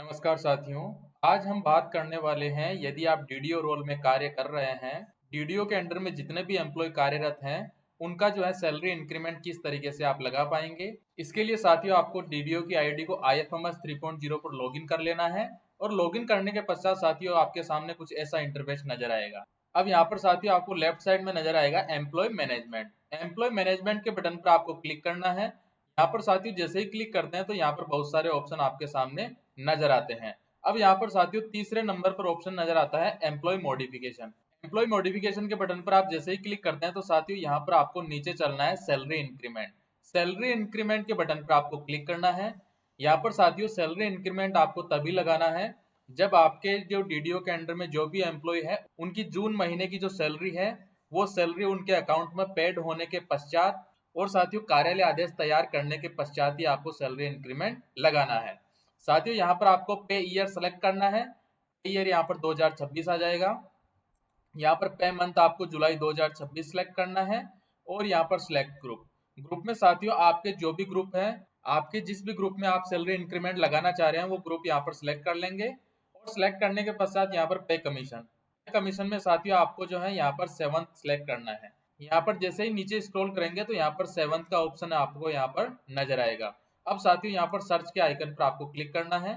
नमस्कार साथियों। आज हम बात करने वाले हैं, यदि आप डीडीओ रोल में कार्य कर रहे हैं, डीडीओ के अंडर में जितने भी एम्प्लॉय कार्यरत हैं उनका जो है सैलरी इंक्रीमेंट किस तरीके से आप लगा पाएंगे। इसके लिए साथियों आपको डीडीओ की आईडी को IFMS 3.0 पर लॉगिन कर लेना है और लॉगिन करने के पश्चात साथियों आपके सामने कुछ ऐसा इंटरफेस नजर आएगा। अब यहाँ पर साथियों आपको लेफ्ट साइड में नजर आएगा एम्प्लॉय मैनेजमेंट। एम्प्लॉय मैनेजमेंट के बटन पर आपको क्लिक करना है। यहाँ पर साथियों जैसे ही क्लिक करते हैं तो यहाँ पर बहुत सारे ऑप्शन आपके सामने नजर आते हैं। अब यहाँ पर साथियों तीसरे नंबर पर ऑप्शन नजर आता है एम्प्लॉय मॉडिफिकेशन। एम्प्लॉय मॉडिफिकेशन के बटन पर आप जैसे ही क्लिक करते हैं तो साथियों यहाँ पर आपको नीचे चलना है सैलरी इंक्रीमेंट। सैलरी इंक्रीमेंट के बटन पर आपको क्लिक करना है। यहाँ पर साथियों सैलरी इंक्रीमेंट आपको तभी लगाना है जब आपके जो डीडीओ के अंडर में जो भी एम्प्लॉय है उनकी जून महीने की जो सैलरी है वो सैलरी उनके अकाउंट में पेड होने के पश्चात और साथियों कार्यालय आदेश तैयार करने के पश्चात ही आपको सैलरी इंक्रीमेंट लगाना है। साथियों यहाँ पर आपको पे ईयर सेलेक्ट करना है। पे ईयर यहाँ पर 2026 आ जाएगा। यहाँ पर पे मंथ आपको जुलाई 2026 सिलेक्ट करना है और यहाँ पर सिलेक्ट ग्रुप। ग्रुप में साथियों आपके जो भी ग्रुप है, आपके जिस भी ग्रुप में आप सैलरी इंक्रीमेंट लगाना चाह रहे हैं वो ग्रुप यहाँ पर सिलेक्ट कर लेंगे और सिलेक्ट करने के पश्चात यहाँ पर पे कमीशन। पे कमीशन में साथियों आपको जो है यहाँ पर 7th सिलेक्ट करना है। यहाँ पर जैसे ही नीचे स्क्रॉल करेंगे तो यहाँ पर 7th का ऑप्शन आपको यहाँ पर नजर आएगा। अब साथियों यहाँ पर सर्च के आइकन पर आपको क्लिक करना है।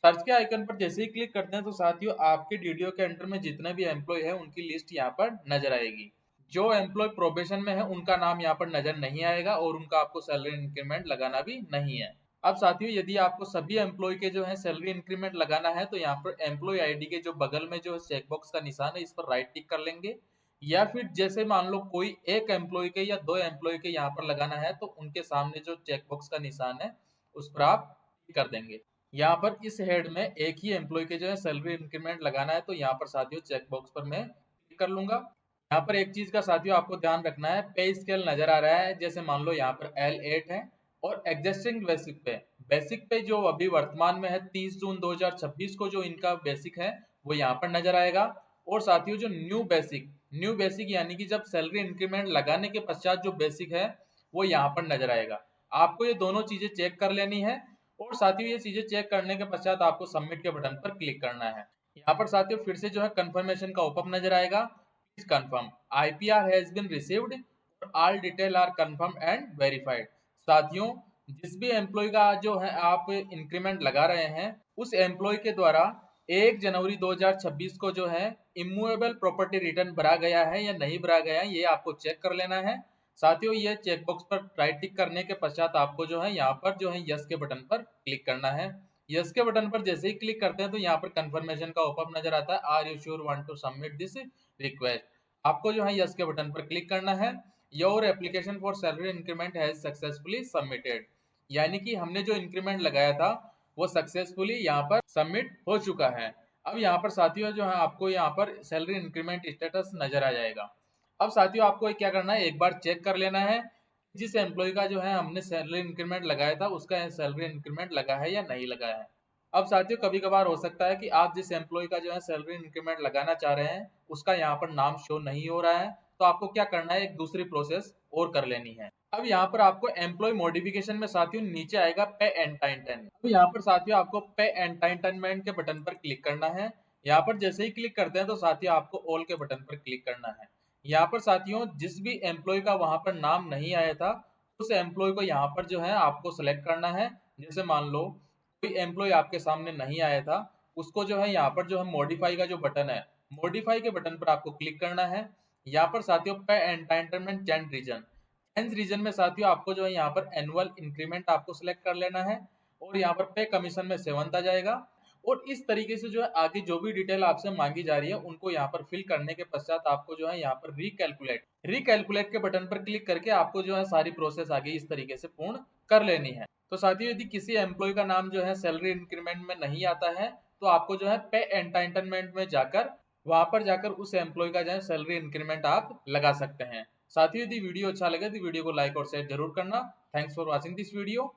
सर्च के आइकन पर जैसे ही क्लिक करते हैं तो साथियों आपके डीडीओ के अंडर में जितने भी एम्प्लॉय है उनकी लिस्ट यहाँ पर नजर आएगी। जो एम्प्लॉय प्रोबेशन में है उनका नाम यहाँ पर नजर नहीं आएगा और उनका आपको सैलरी इंक्रीमेंट लगाना भी नहीं है। अब साथियों यदि आपको सभी एम्प्लॉय के जो है सैलरी इंक्रीमेंट लगाना है तो यहाँ पर एम्प्लॉय आईडी के जो बगल में जो चेकबॉक्स का निशान है इस पर राइट टिक कर लेंगे। या फिर जैसे मान लो कोई एक एम्प्लॉय के या दो एम्प्लॉय के यहाँ पर लगाना है तो उनके सामने जो चेकबॉक्स का निशान है उस पर आप टिक कर देंगे। यहाँ पर इस हेड में एक ही एम्प्लॉय के जो है सैलरी इंक्रीमेंट लगाना है तो यहाँ पर साथियों चेक बॉक्स पर मैं क्लिक कर लूंगा। यहाँ पर एक चीज का साथियों आपको ध्यान रखना है, पे स्केल नजर आ रहा है, जैसे मान लो यहाँ पर L8 है और एग्जिस्टिंग बेसिक पे जो अभी वर्तमान में है 30 जून 2026 को जो इनका बेसिक है वो यहाँ पर नजर आएगा। और साथियों जो न्यू बेसिक यानी कि जब सैलरी इंक्रीमेंट लगाने के पश्चात जो बेसिक है वो यहाँ पर नजर आएगा। आपको ये दोनों चीजें चेक कर लेनी है और साथियों ये चीजें चेक करने के पश्चात आपको सबमिट के बटन पर क्लिक करना है। यहाँ पर साथियों फिर से जो है कंफर्मेशन का ओपअप नजर आएगा। Please confirm IPR has been received और all detail are confirm and verified. साथियों जिस भी एम्प्लॉय का जो है आप इंक्रीमेंट लगा रहे हैं उस एम्प्लॉय के द्वारा 1 जनवरी 2026 को जो है इमूवेबल प्रॉपर्टी रिटर्न भरा गया है या नहीं भरा गया है ये आपको चेक कर लेना है। साथियों ये चेकबॉक्स पर राइट टिक करने के पश्चात आपको जो है यहाँ पर जो है यस के बटन पर क्लिक करना है। यस के बटन पर जैसे ही क्लिक करते हैं तो यहाँ पर कंफर्मेशन का ओपअप नजर आता है, are you sure want to submit this request. आपको जो है यस के बटन पर क्लिक करना है। Your application for salary increment has successfully submitted, यानी कि हमने जो इंक्रीमेंट लगाया था वो सक्सेसफुली यहाँ पर सबमिट हो चुका है। अब यहाँ पर साथियों जो है आपको यहाँ पर सैलरी इंक्रीमेंट स्टेटस नजर आ जाएगा। अब साथियों आपको क्या करना है, एक बार चेक कर लेना है जिस एम्प्लॉय का जो है हमने सैलरी इंक्रीमेंट लगाया था उसका सैलरी इंक्रीमेंट लगा है या नहीं लगा है। अब साथियों कभी कभार हो सकता है कि आप जिस एम्प्लॉय का जो है सैलरी इंक्रीमेंट लगाना चाह रहे हैं उसका यहाँ पर नाम शो नहीं हो रहा है, तो आपको क्या करना है, एक दूसरी प्रोसेस और कर लेनी है। अब यहाँ पर आपको एम्प्लॉय मॉडिफिकेशन में साथियों नीचे आएगा पे एंटाइटलमेंट। अब यहाँ पर साथियों आपको पे एंटाइटलमेंट के बटन पर क्लिक करना है। यहाँ पर जैसे ही क्लिक करते हैं तो साथियों आपको ऑल के बटन पर क्लिक करना है। यहाँ पर साथियों जिस भी एम्प्लॉय का वहां पर नाम नहीं आया था उस एम्प्लॉय को यहाँ पर जो है आपको सेलेक्ट करना है। जैसे मान लो कोई एम्प्लॉय आपके सामने नहीं आया था, उसको जो है यहाँ पर जो है मॉडिफाई का जो बटन है, मॉडिफाई के बटन पर आपको क्लिक करना है। यहाँ पर साथियों पे एंटाइटलमेंट चेंज रीजन में साथियों आपको जो है यहाँ पर एनुअल इंक्रीमेंट आपको सिलेक्ट कर लेना है और यहाँ पर पे कमीशन में 7th आ जाएगा। और इस तरीके से जो है आगे जो भी डिटेल आपसे मांगी जा रही है उनको यहाँ पर फिल करने के पश्चात आपको जो है यहाँ पर रिकैलकुलेट के बटन पर क्लिक करके आपको जो है सारी प्रोसेस आगे इस तरीके से पूर्ण कर लेनी है। तो साथियों यदि किसी एम्प्लॉय का नाम जो है सैलरी इंक्रीमेंट में नहीं आता है तो आपको जो है पे एंटाइटलमेंट में जाकर वहां पर जाकर उस एम्प्लॉय का जो है सैलरी इंक्रीमेंट आप लगा सकते हैं। साथियों यदि वीडियो अच्छा लगे तो वीडियो को लाइक और शेयर जरूर करना। Thanks for watching this video.